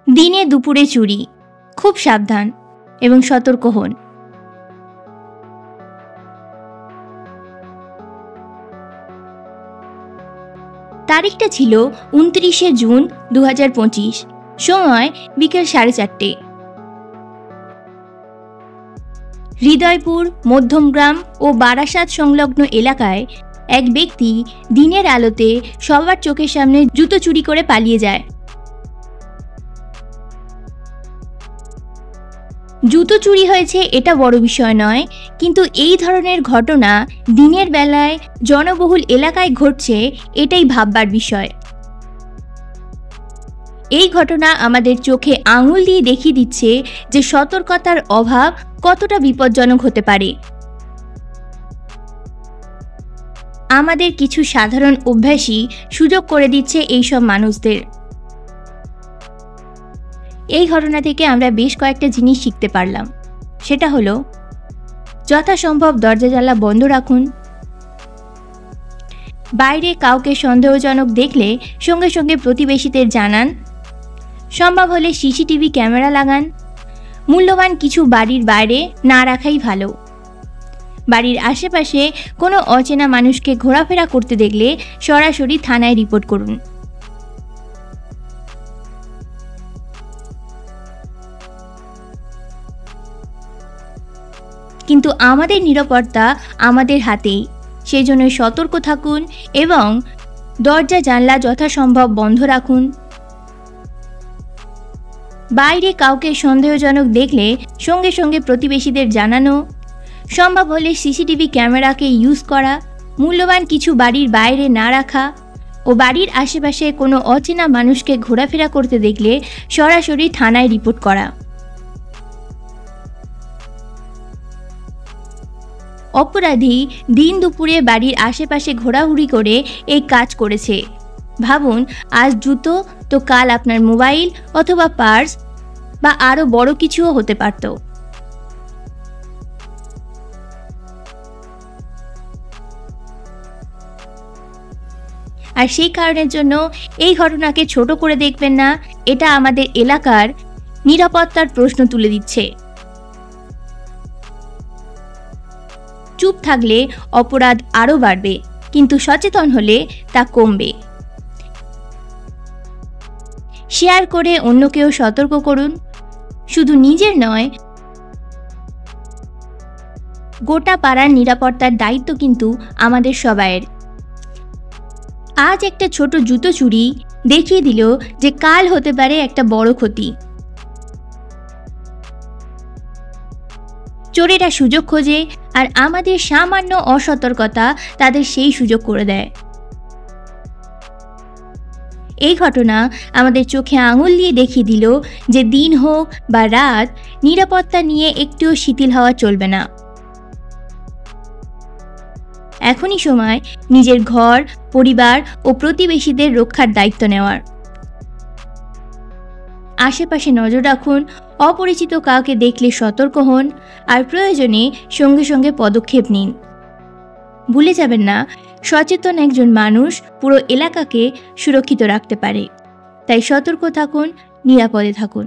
দিনে দুপুরে চুরি, খুব সাবধান এবং সতর্ক হন। তারিখটা ছিল 29শে জুন 2025, সময় বিকেল 4:30। হৃদয়পুর, মধ্যমগ্রাম ও বারাসাত সংলগ্ন এলাকায় এক ব্যক্তি দিনের আলোতে সবার চোখের সামনে জুতো চুরি করে পালিয়ে যায়। জুতো চুরি হয়েছে এটা বড় বিষয় নয়, কিন্তু এই ধরনের ঘটনা দিনের বেলায় জনবহুল এলাকায় ঘটছে এটাই ভাববার বিষয়। এই ঘটনা আমাদের চোখে আঙুল দিয়ে দেখিয়ে দিচ্ছে যে সতর্কতার অভাব কতটা বিপজ্জনক হতে পারে। আমাদের কিছু সাধারণ অভ্যাসই সুযোগ করে দিচ্ছে এইসব মানুষদের। এই ঘটনা থেকে আমরা বেশ কয়েকটা জিনিস শিখতে পারলাম। সেটা হলো, যথাসম্ভব দরজা জানলা বন্ধ রাখুন। বাইরে কাউকে সন্দেহজনক দেখলে সঙ্গে সঙ্গে প্রতিবেশীদের জানান। সম্ভব হলে সিসিটিভি ক্যামেরা লাগান। মূল্যবান কিছু বাড়ির বাইরে না রাখাই ভালো। বাড়ির আশেপাশে কোনো অচেনা মানুষকে ঘোরাফেরা করতে দেখলে সরাসরি থানায় রিপোর্ট করুন। কিন্তু আমাদের নিরাপত্তা আমাদের হাতেই, সেজন্য সতর্ক থাকুন এবং দরজা জানলা যথাসম্ভব বন্ধ রাখুন। বাইরে কাউকে সন্দেহজনক দেখলে সঙ্গে সঙ্গে প্রতিবেশীদের জানানো। সম্ভব হলে সিসিটিভি ক্যামেরাকে ইউজ করা। মূল্যবান কিছু বাড়ির বাইরে না রাখা ও বাড়ির আশেপাশে কোনো অচেনা মানুষকে ঘোরাফেরা করতে দেখলে সরাসরি থানায় রিপোর্ট করা। অপরাধী দিন দুপুরে বাড়ির আশেপাশে ঘোরাঘুরি করে এই কাজ করেছে। ভাবুন, আজ জুতো তো কাল আপনার মোবাইল অথবা পার্স বা আরও বড় কিছুও হতে পারত। আর সেই কারণের জন্য এই ঘটনাকে ছোট করে দেখবেন না। এটা আমাদের এলাকার নিরাপত্তার প্রশ্ন তুলে দিচ্ছে। চুপ থাকলে অপরাধ আরও বাড়বে, কিন্তু সচেতন হলে তা কমবে। শেয়ার করে অন্যকেও সতর্ক করুন। শুধু নিজের নয়, গোটা পাড়ার নিরাপত্তার দায়িত্ব কিন্তু আমাদের সবাইয়ের। আজ একটা ছোট জুতো চুরি দেখিয়ে দিল যে কাল হতে পারে একটা বড় ক্ষতি। চোরেরা সুযোগ খোঁজে, আর আমাদের সামান্য অসতর্কতা তাদের সেই সুযোগ করে দেয়। এই ঘটনা আমাদের চোখে আঙুল দিয়ে দেখিয়ে দিল যে দিন হোক বা রাত, নিরাপত্তা নিয়ে একটুও শিথিল হওয়া চলবে না। এখনই সময় নিজের ঘর, পরিবার ও প্রতিবেশীদের রক্ষার দায়িত্ব নেওয়ার। আশেপাশে নজর রাখুন, অপরিচিত কাউকে দেখলে সতর্ক হন, আর প্রয়োজনে সঙ্গে সঙ্গে পদক্ষেপ নিন। ভুলে যাবেন না, সচেতন একজন মানুষ পুরো এলাকাকে সুরক্ষিত রাখতে পারে। তাই সতর্ক থাকুন, নিরাপদে থাকুন।